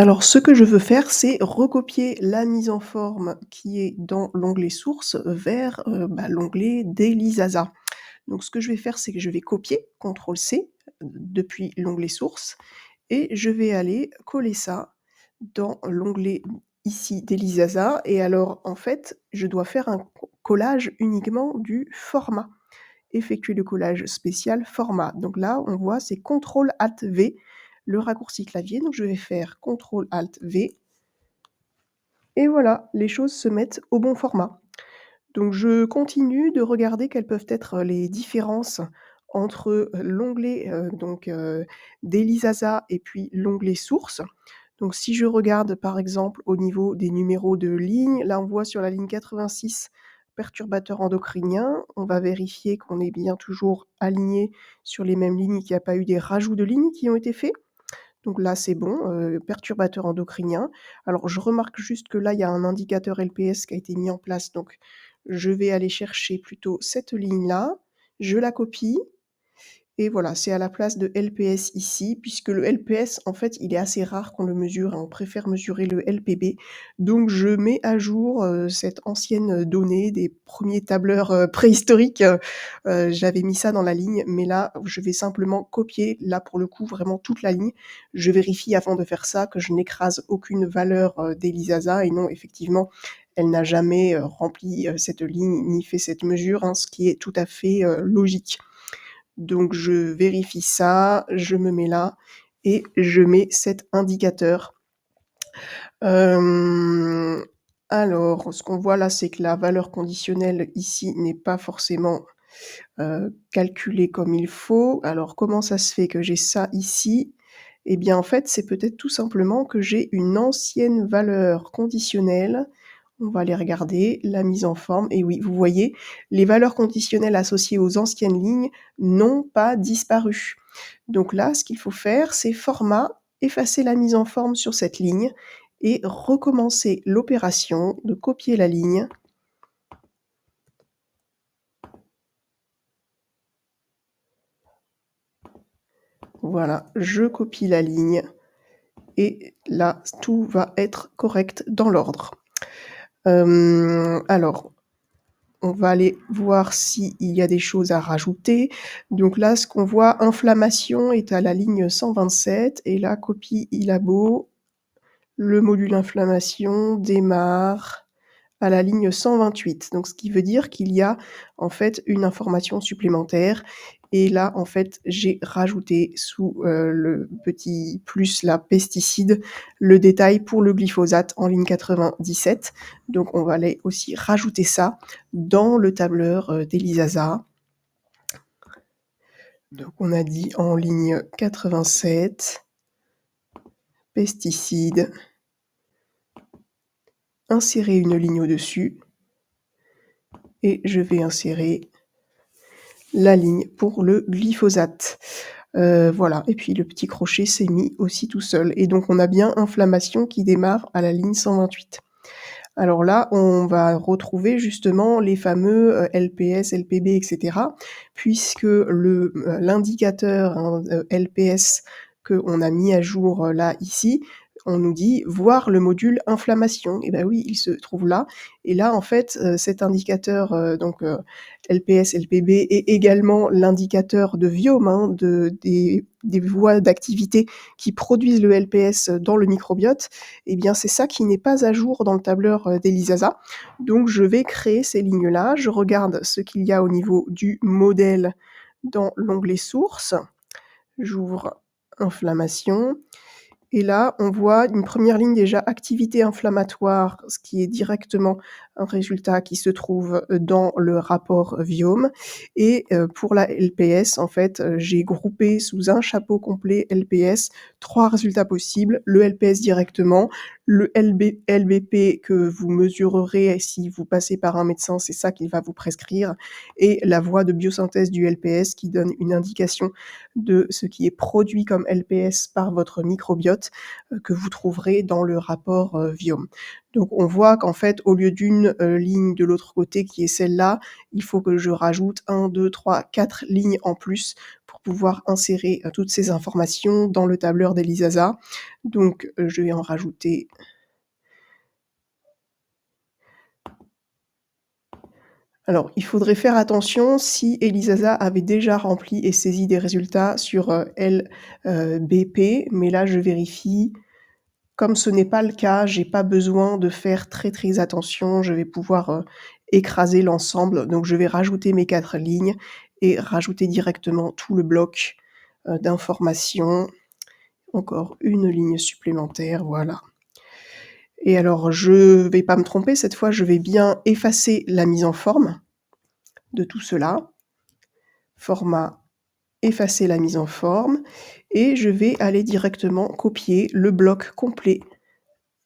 Alors, ce que je veux faire, c'est recopier la mise en forme qui est dans l'onglet source vers, l'onglet Daily Zaza. Donc ce que je vais faire, c'est que je vais copier, CTRL-C, depuis l'onglet source et je vais aller coller ça dans l'onglet ici Daily Zaza et alors, en fait, je dois faire un collage uniquement du format. Effectuer le collage spécial format. Donc là, on voit, c'est CTRL ALT V, le raccourci clavier. Donc je vais faire CTRL ALT V et voilà, les choses se mettent au bon format. Donc je continue de regarder quelles peuvent être les différences entre l'onglet, Daily Zaza et puis l'onglet source. Donc si je regarde par exemple au niveau des numéros de ligne, là on voit sur la ligne 86 perturbateurs endocriniens. On va vérifier qu'on est bien toujours aligné sur les mêmes lignes, qu'il n'y a pas eu des rajouts de lignes qui ont été faits. Donc là c'est bon, perturbateurs endocriniens. Alors je remarque juste que là il y a un indicateur LPS qui a été mis en place, donc je vais aller chercher plutôt cette ligne-là, je la copie et voilà, c'est à la place de LPS ici, puisque le LPS, en fait, il est assez rare qu'on le mesure, hein, on préfère mesurer le LPB. Donc je mets à jour, cette ancienne donnée des premiers tableurs, préhistoriques, j'avais mis ça dans la ligne, mais là, je vais simplement copier, là, pour le coup, vraiment toute la ligne. Je vérifie avant de faire ça que je n'écrase aucune valeur, d'Elisasa et non, effectivement, elle n'a jamais, rempli, cette ligne ni fait cette mesure, hein, ce qui est tout à fait, logique. Donc je vérifie ça, je me mets là et je mets cet indicateur. Hem, alors ce qu'on voit là, c'est que la valeur conditionnelle ici n'est pas forcément, calculée comme il faut. Alors comment ça se fait que j'ai ça ici? Eh bien en fait, c'est peut-être tout simplement que j'ai une ancienne valeur conditionnelle. On va aller regarder la mise en forme et oui, vous voyez, les valeurs conditionnelles associées aux anciennes lignes n'ont pas disparu. Donc là, ce qu'il faut faire, c'est format, effacer la mise en forme sur cette ligne et recommencer l'opération de copier la ligne. Voilà, je copie la ligne et là, tout va être correct dans l'ordre. Alors, on va aller voir s'il y a des choses à rajouter. Donc là, ce qu'on voit, inflammation est à la ligne 127 et là, copie Ilabo, le module inflammation démarre à la ligne 128. Donc ce qui veut dire qu'il y a en fait une information supplémentaire et là, en fait, j'ai rajouté sous, le petit plus là, pesticide, le détail pour le glyphosate en ligne 97. Donc on va aller aussi rajouter ça dans le tableur, d'Elisasa. Donc on a dit en ligne 87, pesticides, insérer une ligne au-dessus et je vais insérer la ligne pour le glyphosate. Voilà et puis le petit crochet s'est mis aussi tout seul et donc on a bien inflammation qui démarre à la ligne 128. Alors là, on va retrouver justement les fameux, LPS, LPB et cetera puisque l'indicateur, hein, LPS qu'on a mis à jour, là, ici, on nous dit: «Voir le module inflammation» et bah oui, il se trouve là et là, en fait, cet indicateur, LPS, LPB est également l'indicateur de Viome, hein, des voies d'activité qui produisent le LPS dans le microbiote et bien, c'est ça qui n'est pas à jour dans le tableur, d'Elisasa. Donc je vais créer ces lignes-là. Je regarde ce qu'il y a au niveau du modèle dans l'onglet source. J'ouvre inflammation et là, on voit une première ligne déjà activité inflammatoire, ce qui est directement un résultat qui se trouve, dans le rapport Viome et pour la LPS, en fait, j'ai groupé sous un chapeau complet LPS 3 résultats possibles. Le LPS directement, le LBP que vous mesurerez si vous passez par un médecin, c'est ça qu'il va vous prescrire et la voie de biosynthèse du LPS qui donne une indication de ce qui est produit comme LPS par votre microbiote notes, que vous trouverez dans le rapport, Viome. Donc on voit qu'en fait, au lieu d'une, ligne de l'autre côté qui est celle-là, il faut que je rajoute 1, 2, 3, 4 lignes en plus pour pouvoir insérer, toutes ces informations dans le tableur d'Elisasa. Donc, je vais en rajouter. Alors, il faudrait faire attention si Elisasa avait déjà rempli et saisi des résultats sur, BP, mais là, je vérifie. Comme ce n'est pas le cas, j'ai pas besoin de faire très, très attention. Je vais pouvoir, écraser l'ensemble. Donc je vais rajouter mes 4 lignes et rajouter directement tout le bloc, d'informations. Encore une ligne supplémentaire, voilà. Et alors je vais pas me tromper, cette fois, je vais bien effacer la mise en forme de tout cela. Format, effacer la mise en forme et je vais aller directement copier le bloc complet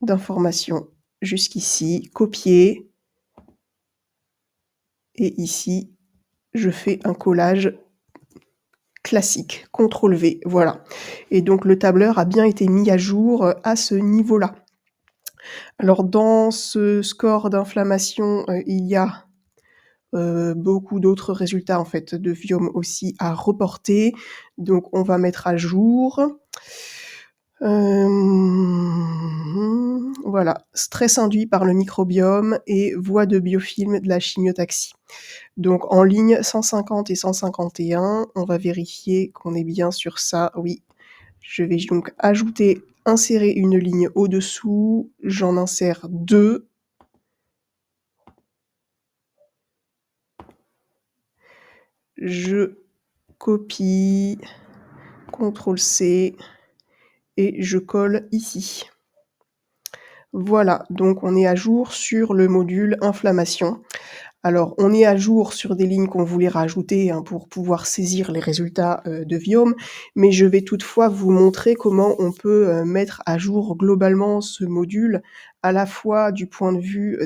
d'informations jusqu'ici, copier et ici, je fais un collage classique, CTRL V, voilà. Et donc le tableur a bien été mis à jour, à ce niveau-là. Alors dans ce score d'inflammation, il y a, beaucoup d'autres résultats en fait de Viome aussi à reporter. Donc on va mettre à jour. Voilà, stress induit par le microbiome et voie de biofilm de la chimiotaxie. Donc en ligne 150 et 151, on va vérifier qu'on est bien sur ça. Oui, je vais donc ajouter, insérer une ligne au-dessous, j'en insère 2. Je copie, CTRL C et je colle ici. Voilà, donc on est à jour sur le module inflammation. Alors, on est à jour sur des lignes qu'on voulait rajouter, hein, pour pouvoir saisir les résultats, de Viome, mais je vais toutefois vous montrer comment on peut, mettre à jour globalement ce module, à la fois du point de vue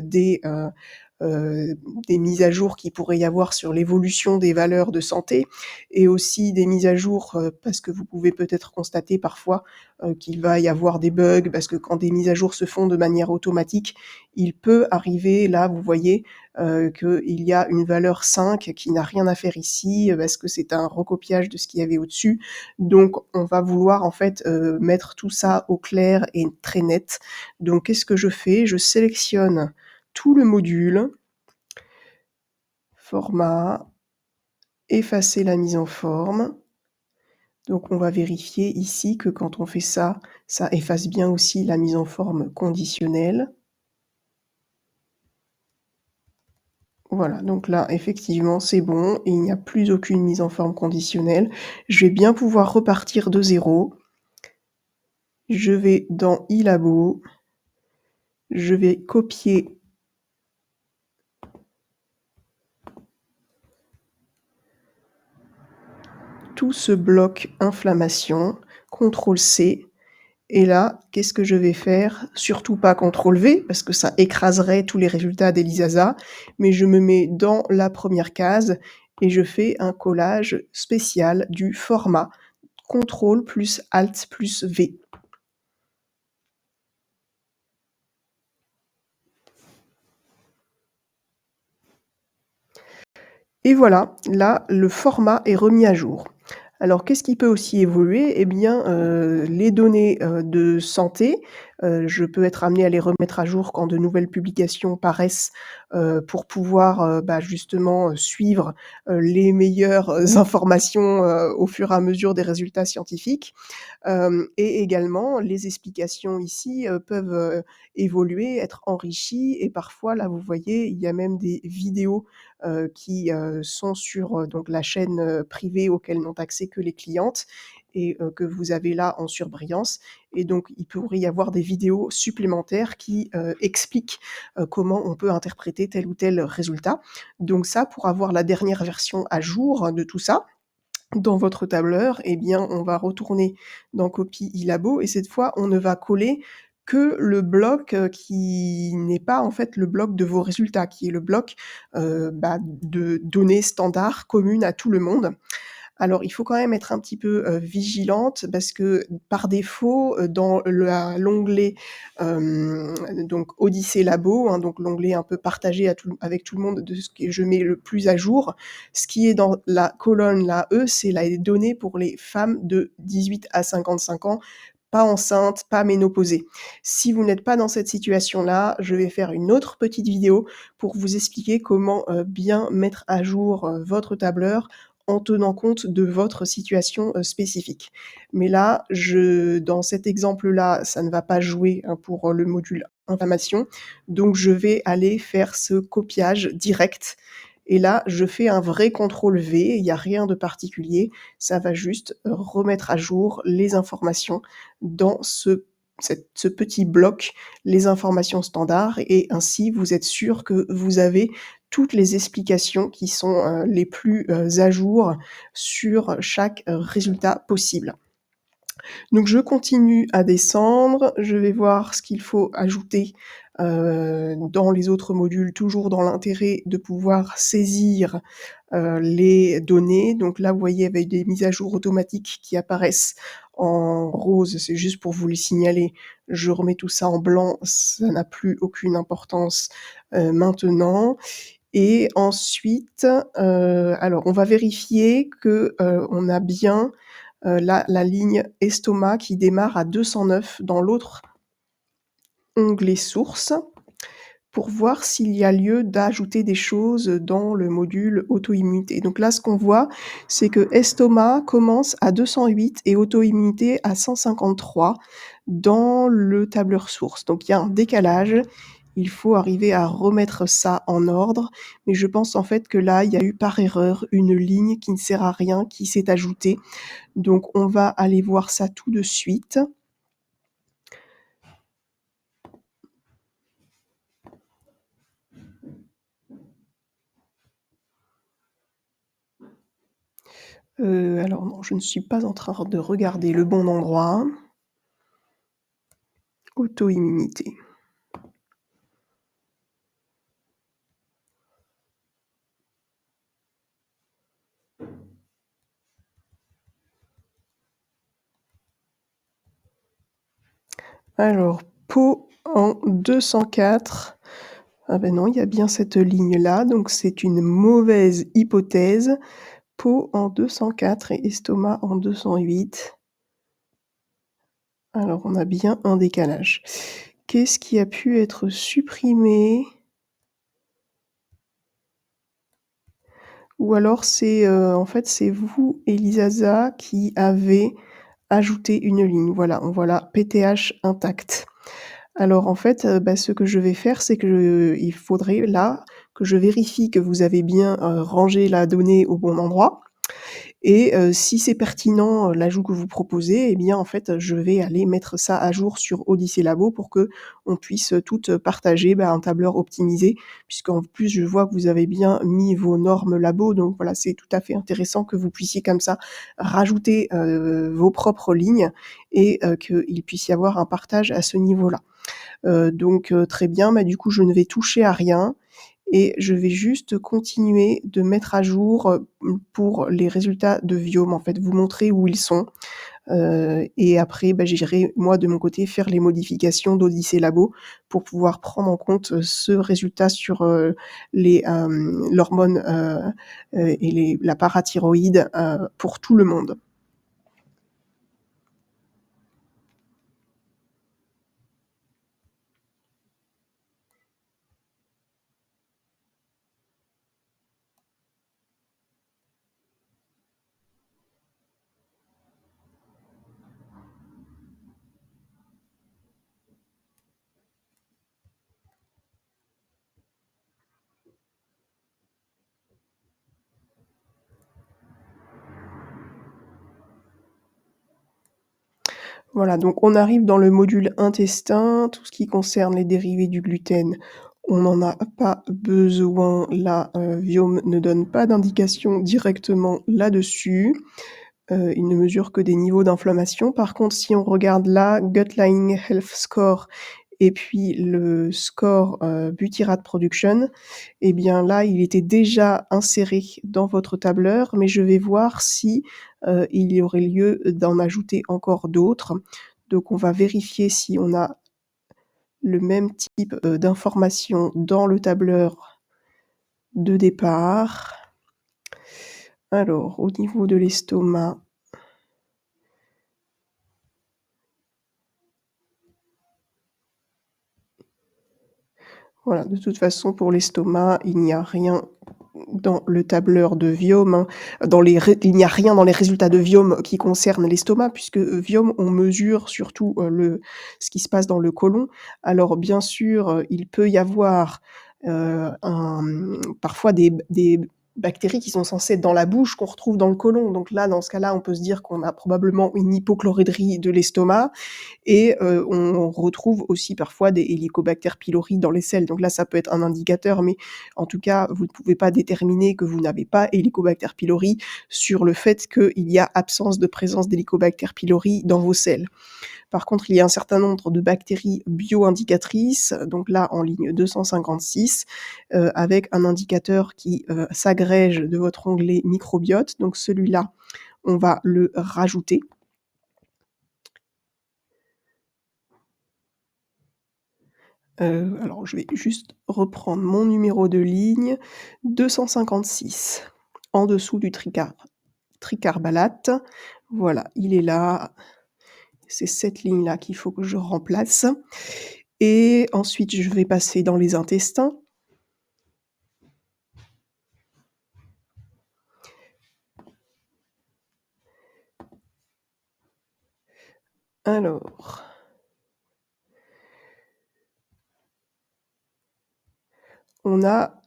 heu, des mises à jour qu'il pourrait y avoir sur l'évolution des valeurs de santé et aussi des mises à jour, parce que vous pouvez peut-être constater parfois, qu'il va y avoir des bugs, parce que quand des mises à jour se font de manière automatique, il peut arriver, là, vous voyez, qu'il y a une valeur 5 qui n'a rien à faire ici, parce que c'est un recopiage de ce qu'il y avait au-dessus. Donc on va vouloir en fait, mettre tout ça au clair et très net. Donc qu'est-ce que je fais? Je sélectionne tout le module, format, effacer la mise en forme. Donc on va vérifier ici que quand on fait ça, ça efface bien aussi la mise en forme conditionnelle. Voilà, donc là, effectivement, c'est bon, il n'y a plus aucune mise en forme conditionnelle. Je vais bien pouvoir repartir de 0. Je vais dans iLabo, je vais copier tout ce bloc inflammation, CTRL C et là, qu'est-ce que je vais faire? Surtout pas CTRL V parce que ça écraserait tous les résultats d'Elisasa, mais je me mets dans la première case et je fais un collage spécial du format. CTRL plus Alt plus V. Et voilà, là, le format est remis à jour. Alors qu'est-ce qui peut aussi évoluer? Eh bien, les données, de santé, je peux être amenée à les remettre à jour quand de nouvelles publications paraissent, pour pouvoir, justement, suivre, les meilleures, informations, au fur et à mesure des résultats scientifiques. Et également les explications ici, peuvent, évoluer, être enrichies et parfois là, vous voyez, il y a même des vidéos, qui, sont sur, donc la chaîne, privée auquel n'ont accès que les clientes et que vous avez là en surbrillance et donc il pourrait y avoir des vidéos supplémentaires qui, expliquent, comment on peut interpréter tel ou tel résultat. Donc ça, pour avoir la dernière version à jour de tout ça, dans votre tableur, eh bien, on va retourner dans copie iLabo et cette fois, on ne va coller que le bloc, qui n'est pas, en fait, le bloc de vos résultats, qui est le bloc, de données standards communes à tout le monde. Alors, il faut quand même être un petit peu, vigilante parce que par défaut, dans l'onglet, donc Odyssée Labo, hein, donc l'onglet un peu partagé à tout avec tout le monde de ce que je mets le plus à jour. Ce qui est dans la colonne là, c'est les données pour les femmes de 18 à 55 ans, pas enceintes, pas ménopausées. Si vous n'êtes pas dans cette situation-là, je vais faire une autre petite vidéo pour vous expliquer comment, bien mettre à jour, votre tableur en tenant compte de votre situation, spécifique. Mais là, dans cet exemple-là, ça ne va pas jouer, hein, pour, le module inflammation, donc je vais aller faire ce copiage direct et là, je fais un vrai contrôle V, il y a rien de particulier, ça va juste remettre à jour les informations dans ce petit bloc, les informations standards et ainsi vous êtes sûr que vous avez toutes les explications qui sont, les plus, à jour sur chaque, résultat possible. Donc je continue à descendre, je vais voir ce qu'il faut ajouter, dans les autres modules, toujours dans l'intérêt de pouvoir saisir, les données. Donc là, vous voyez, avec des mises à jour automatiques qui apparaissent en rose, c'est juste pour vous les signaler. Je remets tout ça en blanc, ça n'a plus aucune importance, maintenant et ensuite, alors on va vérifier que, on a bien, la ligne estomac qui démarre à 209 dans l'autre onglet source, pour voir s'il y a lieu d'ajouter des choses dans le module auto-immunité. Donc là, ce qu'on voit, c'est que estomac commence à 208 et auto-immunité à 153 dans le tableur source. Donc il y a un décalage, il faut arriver à remettre ça en ordre, mais je pense en fait que là, il y a eu par erreur une ligne qui ne sert à rien, qui s'est ajoutée. Donc on va aller voir ça tout de suite. Alors non, je ne suis pas en train de regarder le bon endroit. Auto-immunité. Alors, peau en 204. Ah ben non, il y a bien cette ligne-là, donc c'est une mauvaise hypothèse. Peau en 204 et estomac en 208. Alors on a bien un décalage. Qu'est-ce qui a pu être supprimé? Ou alors c'est, en fait, c'est vous, Elisasa, qui avez ajouté une ligne. Voilà, on voit là PTH intact. Alors en fait, bah, ce que je vais faire, c'est que il faudrait là, que je vérifie que vous avez bien, rangé la donnée au bon endroit et si c'est pertinent, l'ajout que vous proposez et bien, en fait, je vais aller mettre ça à jour sur Odyssée Labo pour qu'on puisse, toutes partager, bah, un tableur optimisé. Puisqu'en plus, je vois que vous avez bien mis vos normes labo, donc voilà, c'est tout à fait intéressant que vous puissiez comme ça rajouter, vos propres lignes et qu'il puisse y avoir un partage à ce niveau-là. Donc très bien, bah, du coup, je ne vais toucher à rien et je vais juste continuer de mettre à jour, pour les résultats de Viome, en fait, vous montrer où ils sont, et après, bah, j'irai moi de mon côté faire les modifications d'Odyssée Labo pour pouvoir prendre en compte, ce résultat sur, l'hormone, et la parathyroïde, pour tout le monde. Voilà, donc on arrive dans le module intestin, tout ce qui concerne les dérivés du gluten, on n'en a pas besoin. Là, Viome ne donne pas d'indication directement là-dessus. Il ne mesure que des niveaux d'inflammation. Par contre, si on regarde là, Gut Lining Health Score et puis le score, Butyrate Production, et bien là, il était déjà inséré dans votre tableur, mais je vais voir si, il y aurait lieu d'en ajouter encore d'autres. Donc on va vérifier si on a le même type, d'informations dans le tableur de départ. Alors au niveau de l'estomac, voilà, de toute façon pour l'estomac, il n'y a rien dans le tableur de Viome, hein. Il n'y a rien dans les résultats de Viome qui concerne l'estomac, puisque, Viome, on mesure surtout, ce qui se passe dans le côlon. Alors bien sûr, il peut y avoir, parfois des bactéries qui sont censées être dans la bouche, qu'on retrouve dans le côlon. Donc là, dans ce cas-là, on peut se dire qu'on a probablement une hypochloridrie de l'estomac, et on retrouve aussi parfois des Helicobacter pylori dans les selles. Donc là, ça peut être un indicateur, mais en tout cas, vous ne pouvez pas déterminer que vous n'avez pas Helicobacter pylori sur le fait qu'il y a absence de présence d'Helicobacter pylori dans vos selles. Par contre, il y a un certain nombre de bactéries bio-indicatrices, donc là en ligne 256, avec un indicateur qui s'agrège de votre onglet microbiote. Donc celui-là, on va le rajouter. Alors je vais juste reprendre mon numéro de ligne, 256, en dessous du tricarbalate. Voilà, il est là. C'est cette ligne-là qu'il faut que je remplace, et ensuite je vais passer dans les intestins. Alors, on a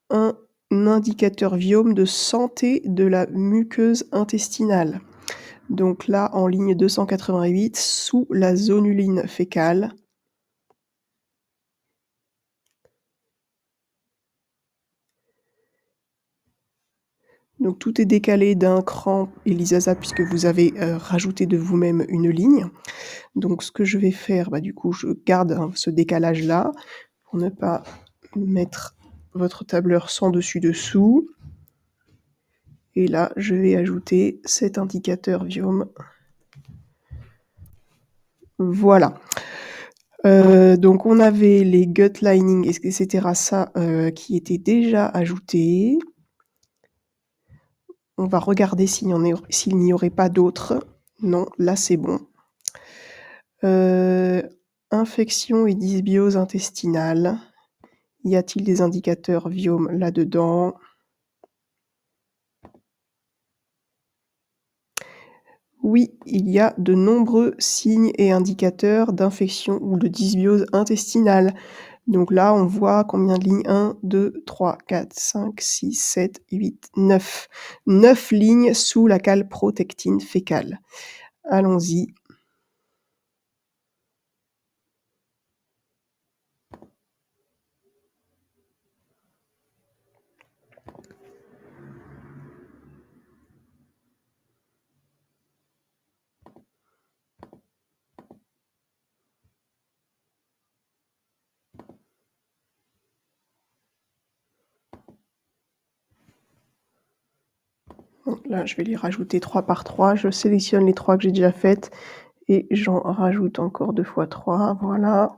un indicateur Viome de santé de la muqueuse intestinale. Donc là, en ligne 288, sous la zonuline fécale. Donc tout est décalé d'un cran, Elisasa, puisque vous avez rajouté de vous-même une ligne. Donc ce que je vais faire, du coup, je garde ce décalage-là pour ne pas mettre votre tableur sans dessus-dessous. Et là, je vais ajouter cet indicateur Viome. Voilà. Donc on avait les gut lining, etc., ça, qui était déjà ajouté. On va regarder s'il n'y aurait pas d'autres. Non, là c'est bon. Infection et dysbiose intestinale. Y a-t-il des indicateurs Viome là-dedans? Oui, il y a de nombreux signes et indicateurs d'infection ou de dysbiose intestinale. Donc là, on voit combien de lignes? 1, 2, 3, 4, 5, 6, 7, 8, 9. 9 lignes sous la calprotectine fécale. Allons-y. Donc là, je vais les rajouter 3 par 3. Je sélectionne les 3 que j'ai déjà faites et j'en rajoute encore 2 fois 3, voilà.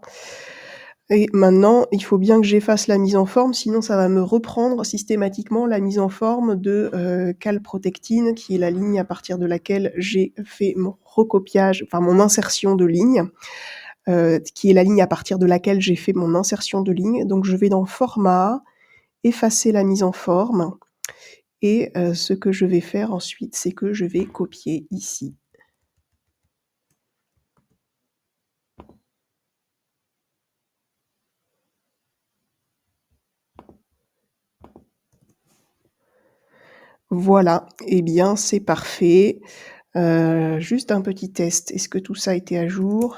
Et maintenant, il faut bien que j'efface la mise en forme, sinon ça va me reprendre systématiquement la mise en forme de calprotectine, qui est la ligne à partir de laquelle j'ai fait mon recopiage, enfin mon insertion de ligne, qui est la ligne à partir de laquelle j'ai fait mon insertion de ligne. Donc je vais dans Format, effacer la mise en forme, et ce que je vais faire ensuite, c'est que je vais copier ici. Voilà, eh bien c'est parfait. Juste un petit test, est-ce que tout ça était à jour?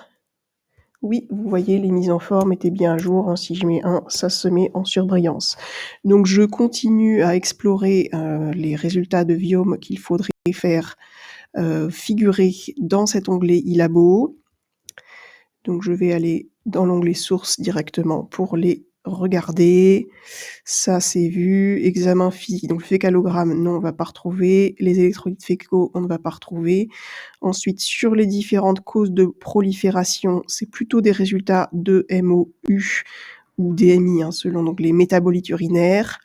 Oui, vous voyez, les mises en forme étaient bien à jour, hein. Si je mets 1, ça se met en surbrillance. Donc je continue à explorer, les résultats de Viome qu'il faudrait faire, figurer dans cet onglet iLabo. Donc je vais aller dans l'onglet sources directement pour les regarder. Ça, c'est vu. Examen physique, donc le fécalogramme, non, on va pas retrouver. Les électrolytes fécaux, on ne va pas retrouver. Ensuite, sur les différentes causes de prolifération, c'est plutôt des résultats de MOU ou DMI, hein, selon donc les métabolites urinaires.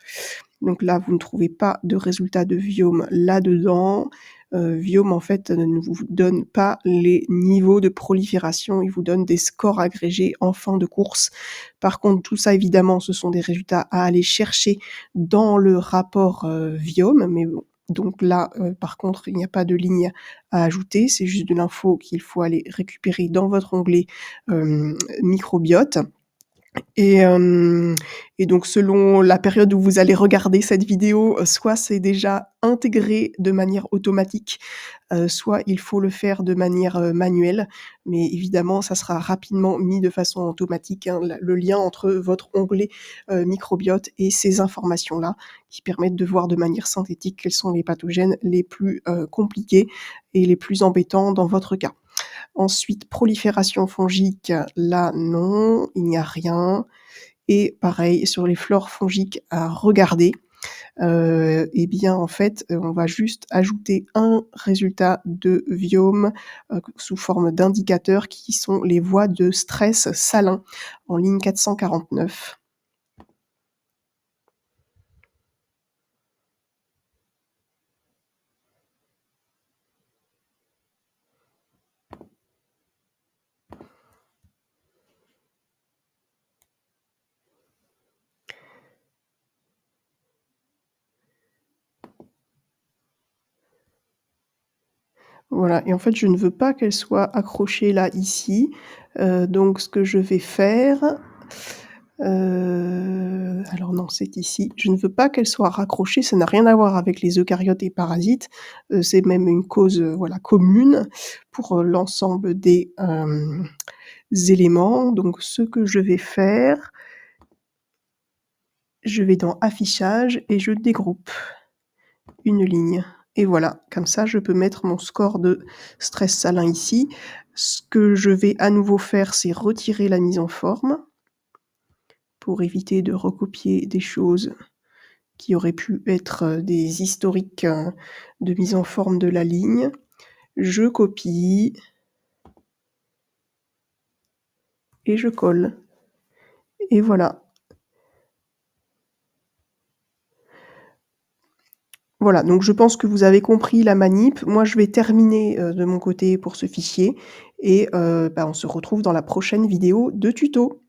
Donc là, vous ne trouvez pas de résultats de Viome là-dedans. Viome, en fait, ne vous donne pas les niveaux de prolifération, il vous donne des scores agrégés en fin de course. Par contre, tout ça, évidemment, ce sont des résultats à aller chercher dans le rapport, Viome, mais bon, donc là, par contre, il n'y a pas de ligne à ajouter, c'est juste de l'info qu'il faut aller récupérer dans votre onglet, microbiote. Et hem et donc selon la période où vous allez regarder cette vidéo, soit c'est déjà intégré de manière automatique, soit il faut le faire de manière, manuelle. Mais évidemment, ça sera rapidement mis de façon automatique, hein, la le lien entre votre onglet, microbiote et ces informations-là, qui permettent de voir de manière synthétique quels sont les pathogènes les plus, compliqués et les plus embêtants dans votre cas. Ensuite, prolifération fongique, là non, il n'y a rien et pareil sur les flores fongiques à regarder, et bien, en fait, on va juste ajouter un résultat de Viome, sous forme d'indicateurs qui sont les voies de stress salin en ligne 449. Voilà et en fait, je ne veux pas qu'elle soit accrochée là, ici, donc ce que je vais faire, alors non, c'est ici. Je ne veux pas qu'elle soit raccrochée, ça n'a rien à voir avec les eucaryotes et parasites, c'est même une cause, voilà, commune pour, l'ensemble des, éléments. Donc ce que je vais faire, je vais dans affichage et je dégroupe. Une ligne et voilà, comme ça je peux mettre mon score de stress salin ici. Ce que je vais à nouveau faire, c'est retirer la mise en forme pour éviter de recopier des choses qui auraient pu être, des historiques, de mise en forme de la ligne. Je copie et je colle et voilà. Voilà, donc je pense que vous avez compris la manip. Moi, je vais terminer, de mon côté pour ce fichier et bah, on se retrouve dans la prochaine vidéo de tuto.